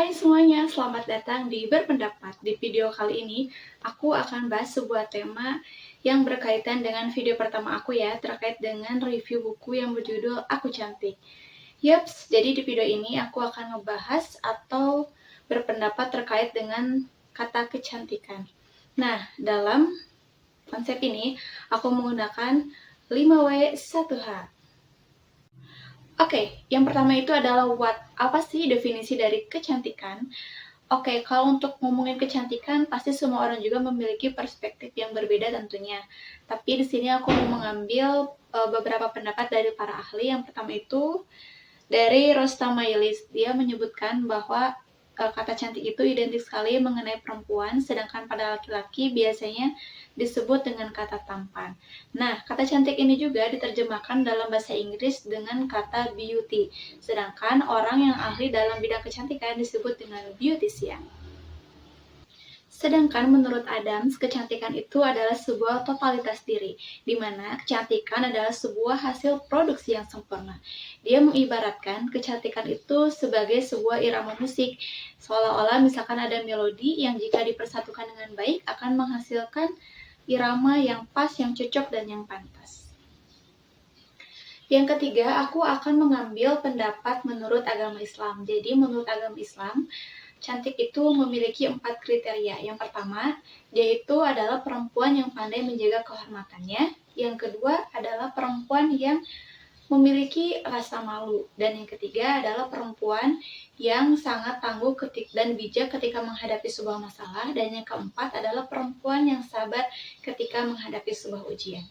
Hai semuanya, selamat datang di Berpendapat. Di video kali ini, aku akan bahas sebuah tema yang berkaitan dengan video pertama aku ya, terkait dengan review buku yang berjudul Aku Cantik. Yaps, jadi di video ini aku akan ngebahas atau berpendapat terkait dengan kata kecantikan. Nah, dalam konsep ini, aku menggunakan 5W 1H. Oke, yang pertama itu adalah what. Apa sih definisi dari kecantikan? Oke, kalau untuk ngomongin kecantikan, pasti semua orang juga memiliki perspektif yang berbeda tentunya. Tapi di sini aku mau mengambil beberapa pendapat dari para ahli. Yang pertama itu dari Rostam Maylis. Dia menyebutkan bahwa kata cantik itu identik sekali mengenai perempuan, sedangkan pada laki-laki biasanya disebut dengan kata tampan. Nah, kata cantik ini juga diterjemahkan dalam bahasa Inggris dengan kata beauty, sedangkan orang yang ahli dalam bidang kecantikan disebut dengan beautician. Sedangkan menurut Adams, kecantikan itu adalah sebuah totalitas diri, di mana kecantikan adalah sebuah hasil produksi yang sempurna. Dia mengibaratkan kecantikan itu sebagai sebuah irama musik, seolah-olah misalkan ada melodi yang jika dipersatukan dengan baik akan menghasilkan irama yang pas, yang cocok, dan yang pantas. Yang ketiga, aku akan mengambil pendapat menurut agama Islam. Jadi menurut agama Islam, cantik itu memiliki 4 kriteria. Yang pertama, dia itu adalah perempuan yang pandai menjaga kehormatannya. Yang kedua adalah perempuan yang memiliki rasa malu. Dan yang ketiga adalah perempuan yang sangat tangguh dan bijak ketika menghadapi sebuah masalah. Dan yang keempat adalah perempuan yang sabar ketika menghadapi sebuah ujian.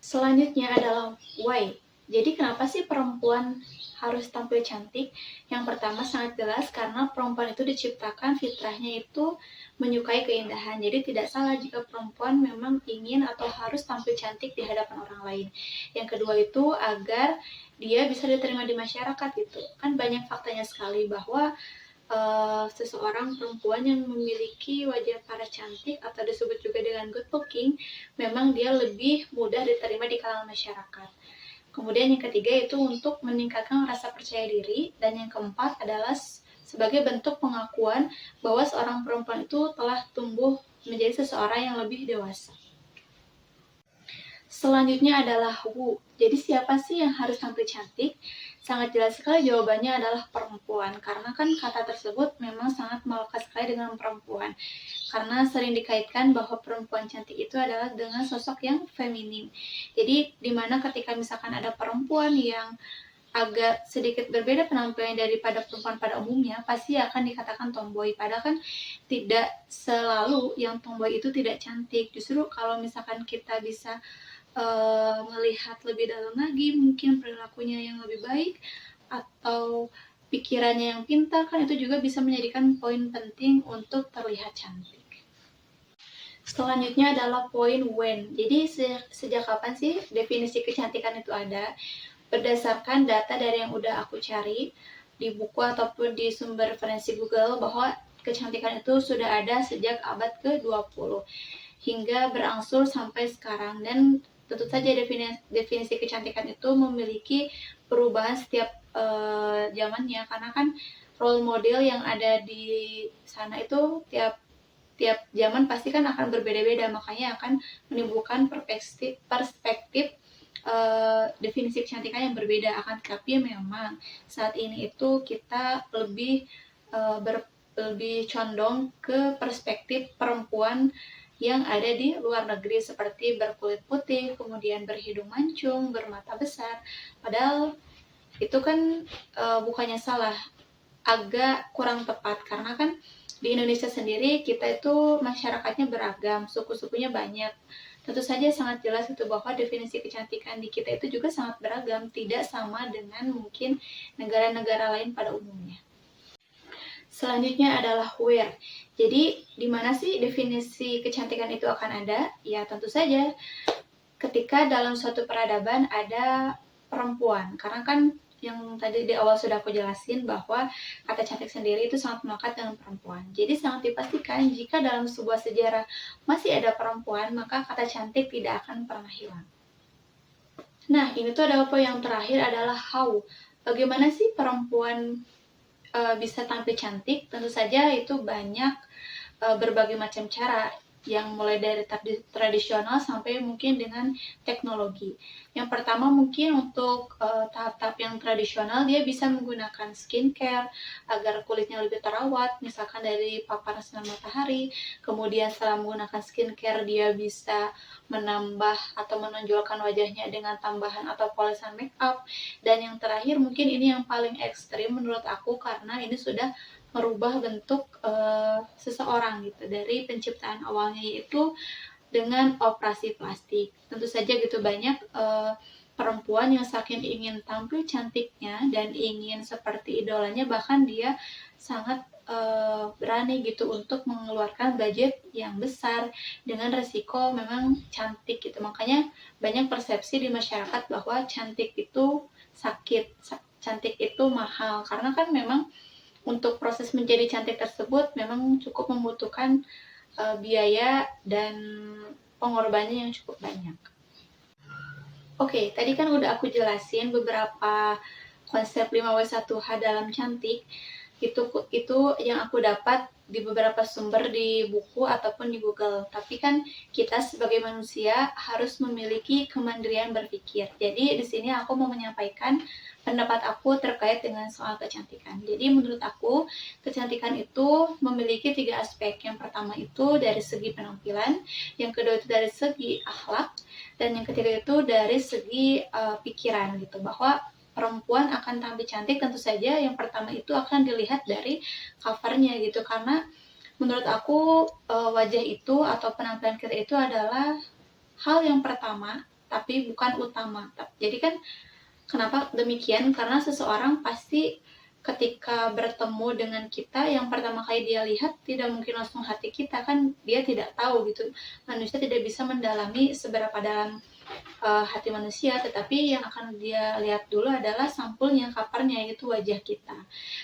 Selanjutnya adalah why. Jadi kenapa sih perempuan harus tampil cantik? Yang pertama sangat jelas karena perempuan itu diciptakan fitrahnya itu menyukai keindahan. Jadi tidak salah jika perempuan memang ingin atau harus tampil cantik di hadapan orang lain. Yang kedua itu agar dia bisa diterima di masyarakat itu. Kan banyak faktanya sekali bahwa seseorang perempuan yang memiliki wajah para cantik atau disebut juga dengan good looking, memang dia lebih mudah diterima di kalangan masyarakat. Kemudian yang ketiga itu untuk meningkatkan rasa percaya diri, dan yang keempat adalah sebagai bentuk pengakuan bahwa seorang perempuan itu telah tumbuh menjadi seseorang yang lebih dewasa. Selanjutnya adalah who. Jadi siapa sih yang harus tampil cantik? Sangat jelas sekali jawabannya adalah perempuan. Karena kan kata tersebut memang sangat melekat sekali dengan perempuan. Karena sering dikaitkan bahwa perempuan cantik itu adalah dengan sosok yang feminim. Jadi dimana ketika misalkan ada perempuan yang agak sedikit berbeda penampilannya daripada perempuan pada umumnya, pasti akan dikatakan tomboy. Padahal kan tidak selalu yang tomboy itu tidak cantik. Justru kalau misalkan kita bisa melihat lebih dalam lagi, mungkin perilakunya yang lebih baik atau pikirannya yang pintar, kan itu juga bisa menjadikan poin penting untuk terlihat cantik. Selanjutnya adalah poin when. Jadi sejak kapan sih definisi kecantikan itu ada? Berdasarkan data dari yang udah aku cari di buku ataupun di sumber referensi Google, bahwa kecantikan itu sudah ada sejak abad ke-20 hingga berangsur sampai sekarang. Dan tentu saja definisi kecantikan itu memiliki perubahan setiap zamannya, karena kan role model yang ada di sana itu tiap zaman pasti kan akan berbeda-beda, makanya akan menimbulkan perspektif definisi kecantikan yang berbeda. Akan tetapi memang saat ini itu kita lebih condong ke perspektif perempuan yang ada di luar negeri, seperti berkulit putih, kemudian berhidung mancung, bermata besar. Padahal itu kan bukannya salah, agak kurang tepat, karena kan di Indonesia sendiri kita itu masyarakatnya beragam, suku-sukunya banyak. Tentu saja sangat jelas itu bahwa definisi kecantikan di kita itu juga sangat beragam, tidak sama dengan mungkin negara-negara lain pada umumnya. Selanjutnya adalah where. Jadi, di mana sih definisi kecantikan itu akan ada? Ya, tentu saja ketika dalam suatu peradaban ada perempuan. Karena kan yang tadi di awal sudah aku jelasin bahwa kata cantik sendiri itu sangat melekat dengan perempuan. Jadi sangat dipastikan jika dalam sebuah sejarah masih ada perempuan, maka kata cantik tidak akan pernah hilang. Nah, ini tuh adalah poin yang terakhir adalah how. Bagaimana sih perempuan bisa tampil cantik, tentu saja itu banyak berbagai macam cara, yang mulai dari tradisional sampai mungkin dengan teknologi. Yang pertama mungkin untuk tahap-tahap yang tradisional, dia bisa menggunakan skincare agar kulitnya lebih terawat, misalkan dari paparan sinar matahari. Kemudian setelah menggunakan skincare, dia bisa menambah atau menonjolkan wajahnya dengan tambahan atau polesan make up. Dan yang terakhir mungkin ini yang paling ekstrim menurut aku, karena ini sudah merubah bentuk seseorang gitu dari penciptaan awalnya, yaitu dengan operasi plastik. Tentu saja gitu banyak perempuan yang saking ingin tampil cantiknya dan ingin seperti idolanya, bahkan dia sangat berani gitu untuk mengeluarkan budget yang besar dengan resiko memang cantik gitu. Makanya banyak persepsi di masyarakat bahwa cantik itu sakit, cantik itu mahal, karena kan memang untuk proses menjadi cantik tersebut memang cukup membutuhkan biaya dan pengorbanannya yang cukup banyak. Oke, tadi kan udah aku jelasin beberapa konsep 5W1H dalam cantik. Itu yang aku dapat di beberapa sumber di buku ataupun di Google. Tapi kan kita sebagai manusia harus memiliki kemandirian berpikir. Jadi di sini aku mau menyampaikan pendapat aku terkait dengan soal kecantikan. Jadi menurut aku, kecantikan itu memiliki 3 aspek. Yang pertama itu dari segi penampilan, yang kedua itu dari segi akhlak, dan yang ketiga itu dari segi pikiran gitu, bahwa perempuan akan tampil cantik tentu saja yang pertama itu akan dilihat dari covernya gitu, karena menurut aku wajah itu atau penampilan kita itu adalah hal yang pertama tapi bukan utama. Jadi kan kenapa demikian? Karena seseorang pasti ketika bertemu dengan kita, yang pertama kali dia lihat tidak mungkin langsung hati kita, kan dia tidak tahu gitu. Manusia tidak bisa mendalami seberapa dalam hati manusia, tetapi yang akan dia lihat dulu adalah sampulnya, covernya, yaitu wajah kita.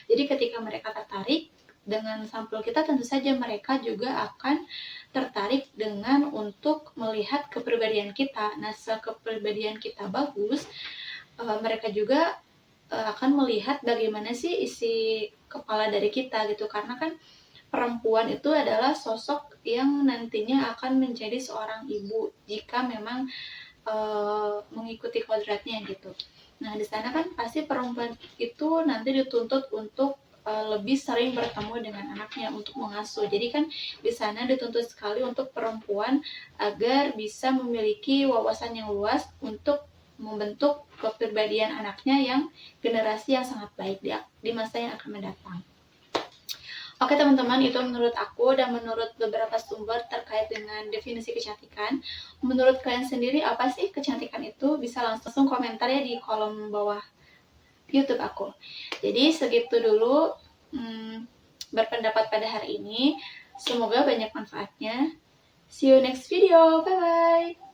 Jadi ketika mereka tertarik dengan sampul kita, tentu saja mereka juga akan tertarik dengan untuk melihat kepribadian kita. Nah, kepribadian kita bagus, mereka juga akan melihat bagaimana sih isi kepala dari kita gitu, karena kan perempuan itu adalah sosok yang nantinya akan menjadi seorang ibu jika memang mengikuti kodratnya gitu. Nah, di sana kan pasti perempuan itu nanti dituntut untuk lebih sering bertemu dengan anaknya untuk mengasuh. Jadi kan di sana dituntut sekali untuk perempuan agar bisa memiliki wawasan yang luas untuk membentuk kepribadian anaknya yang generasi yang sangat baik di masa yang akan mendatang. Oke teman-teman, itu menurut aku dan menurut beberapa sumber terkait dengan definisi kecantikan. Menurut kalian sendiri apa sih kecantikan itu? Bisa langsung komentar ya di kolom bawah YouTube aku. Jadi segitu dulu berpendapat pada hari ini. Semoga banyak manfaatnya. See you next video. Bye-bye.